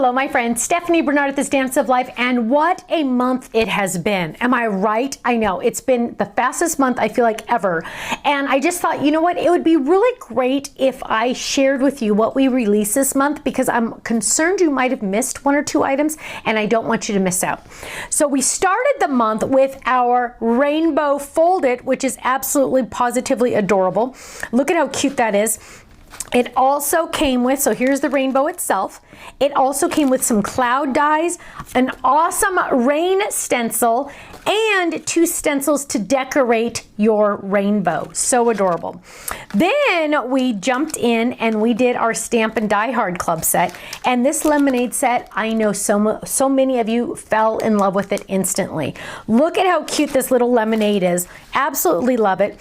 Hello, my friend. Stephanie Bernard at This Dance of Life, and what a month it has been. Am I right? I know. It's been the fastest month I feel like ever. And I just thought, you know what? It would be really great if I shared with you what we released this month, because I'm concerned you might have missed one or two items, and I don't want you to miss out. So we started the month with our rainbow fold it, which is absolutely positively adorable. Look at how cute that is. It also came with, so here's the rainbow itself. It also came with some cloud dies, an awesome rain stencil, and 2 stencils to decorate your rainbow. So adorable. Then we jumped in and we did our Stamp and Die Hard Club set. And this lemonade set, I know so many of you fell in love with it instantly. Look at how cute this little lemonade is. Absolutely love it.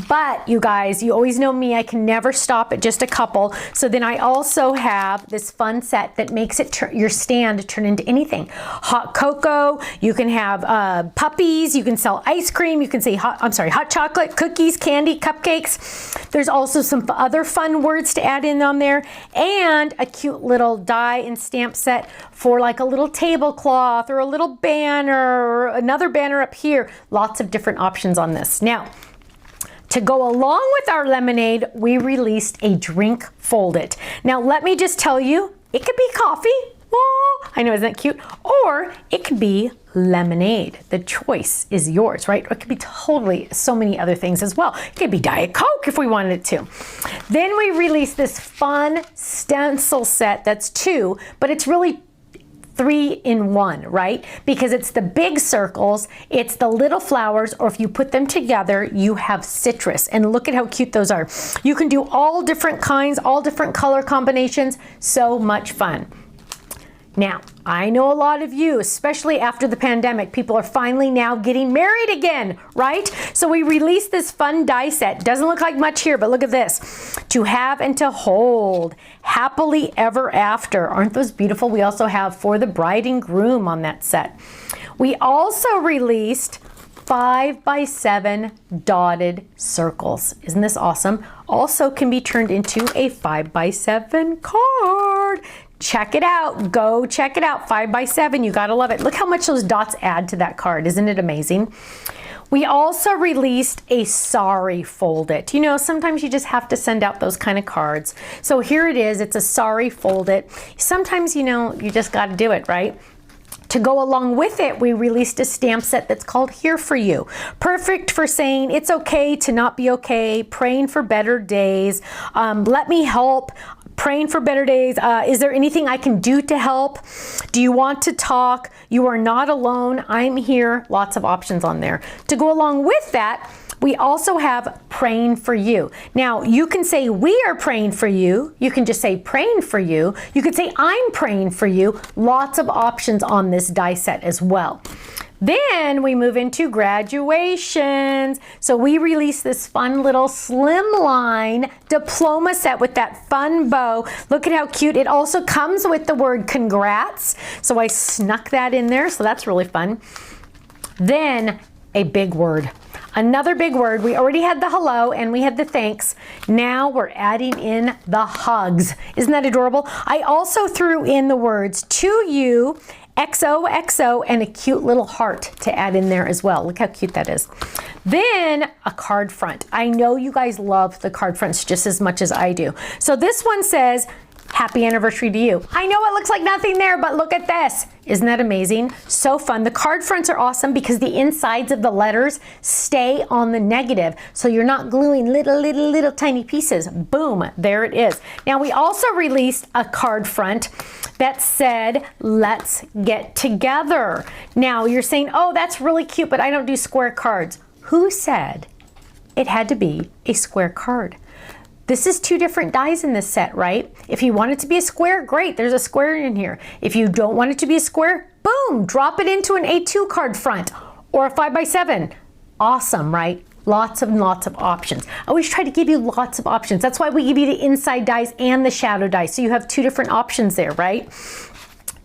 But you guys, you always know me, I can never stop at just a couple. So then I also have this fun set that makes it your stand turn into anything. Hot cocoa, you can have puppies, you can sell ice cream, you can say hot chocolate, cookies, candy, cupcakes. There's also some other fun words to add in on there, and a cute little die and stamp set for like a little tablecloth or a little banner or another banner up here. Lots of different options on this. Now, to go along with our lemonade, we released a drink fold it. Now, let me just tell you, it could be coffee. Oh, I know, isn't that cute? Or it could be lemonade. The choice is yours, right? Or it could be totally so many other things as well. It could be Diet Coke if we wanted it to. Then we released this fun stencil set that's 2, but it's really 3 in 1, right? Because it's the big circles, it's the little flowers, or if you put them together, you have citrus. And look at how cute those are. You can do all different kinds, all different color combinations. So much fun. Now, I know a lot of you, especially after the pandemic, people are finally now getting married again, right? So we released this fun die set. Doesn't look like much here, but look at this. To have and to hold. Happily ever after. Aren't those beautiful? We also have for the bride and groom on that set. We also released 5x7 dotted circles. Isn't this awesome? Also can be turned into a 5x7 card. Check it out. Go check it out. 5x7. You gotta love it. Look how much those dots add to that card. Isn't it amazing? We also released a sorry fold it. You know, sometimes you just have to send out those kind of cards. So here it is. It's a sorry fold it. Sometimes, you know, you just got to do it, right? To go along with it, we released a stamp set that's called Here For You. Perfect for saying it's okay to not be okay, praying for better days, let me help, praying for better days. Is there anything I can do to help? Do you want to talk? You are not alone. I'm here. Lots of options on there. To go along with that, we also have praying for you. Now, you can say we are praying for you. You can just say praying for you. You could say I'm praying for you. Lots of options on this die set as well. Then we move into graduations. So we released this fun little Slimline Diploma set with that fun bow. Look at how cute. It also comes with the word congrats. So I snuck that in there. So that's really fun. Then a big word. Another big word. We already had the hello and we had the thanks. Now we're adding in the hugs. Isn't that adorable? I also threw in the words to you, XOXO, and a cute little heart to add in there as well. Look how cute that is. Then a card front. I know you guys love the card fronts just as much as I do. So this one says, happy anniversary to you. I know it looks like nothing there, but look at this. Isn't that amazing? So fun. The card fronts are awesome because the insides of the letters stay on the negative. So you're not gluing little tiny pieces. Boom, there it is. Now we also released a card front that said, let's get together. Now you're saying, oh, that's really cute, but I don't do square cards. Who said it had to be a square card? This is 2 different dies in this set, right? If you want it to be a square, great, there's a square in here. If you don't want it to be a square, boom, drop it into an A2 card front or a 5x7. Awesome, right? Lots and lots of options. I always try to give you lots of options. That's why we give you the inside dies and the shadow dies. So you have 2 different options there, right?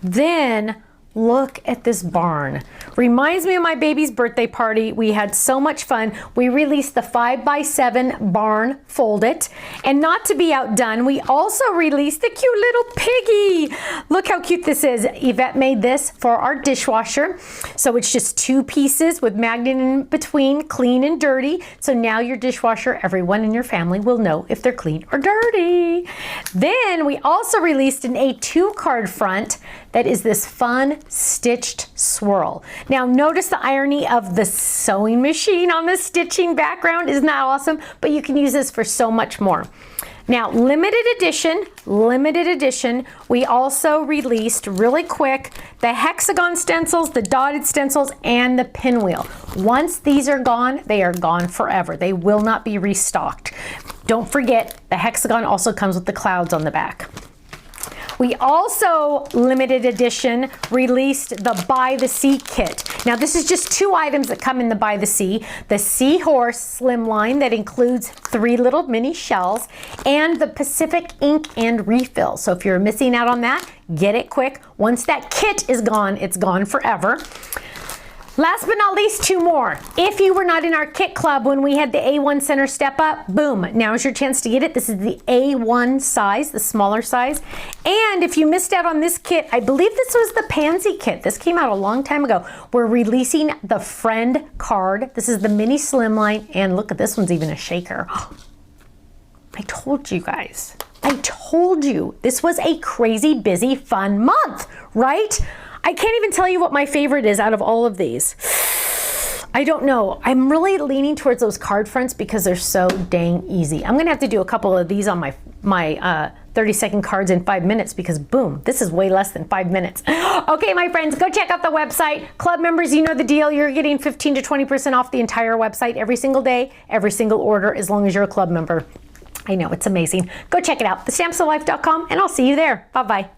Then Look at this barn. Reminds me of my baby's birthday party. We had so much fun. We released the 5x7 barn Fold It. And not to be outdone, we also released the cute little piggy. Look how cute this is. Yvette made this for our dishwasher. So it's just 2 pieces with magnet in between, clean and dirty. So now your dishwasher, everyone in your family will know if they're clean or dirty. Then we also released an A2 card front that is this fun stitched swirl. Now notice the irony of the sewing machine on the stitching background. Isn't that awesome? But you can use this for so much more. Now, limited edition, we also released really quick the hexagon stencils, the dotted stencils, and the pinwheel. Once these are gone, they are gone forever. They will not be restocked. Don't forget, the hexagon also comes with the clouds on the back. We also, limited edition, released the By the Sea kit. Now this is just 2 items that come in the By the Sea. The Seahorse Slimline that includes 3 little mini shells and the Pacific ink and refill. So if you're missing out on that, get it quick. Once that kit is gone, it's gone forever. Last but not least, 2 more. If you were not in our kit club when we had the A1 center step up, boom, now's your chance to get it. This is the A1 size, the smaller size. And if you missed out on this kit, I believe this was the Pansy kit. This came out a long time ago. We're releasing the Friend card. This is the mini slimline, and look at this one's even a shaker. I told you guys. I told you. This was a crazy, busy, fun month, right? I can't even tell you what my favorite is out of all of these. I don't know. I'm really leaning towards those card fronts because they're so dang easy. I'm gonna have to do a couple of these on my 30-second cards in 5 minutes because boom, this is way less than 5 minutes. Okay, my friends, go check out the website. Club members, you know the deal. You're getting 15 to 20% off the entire website every single day, every single order, as long as you're a club member. I know, it's amazing. Go check it out, thestampsoflife.com, and I'll see you there. Bye-bye.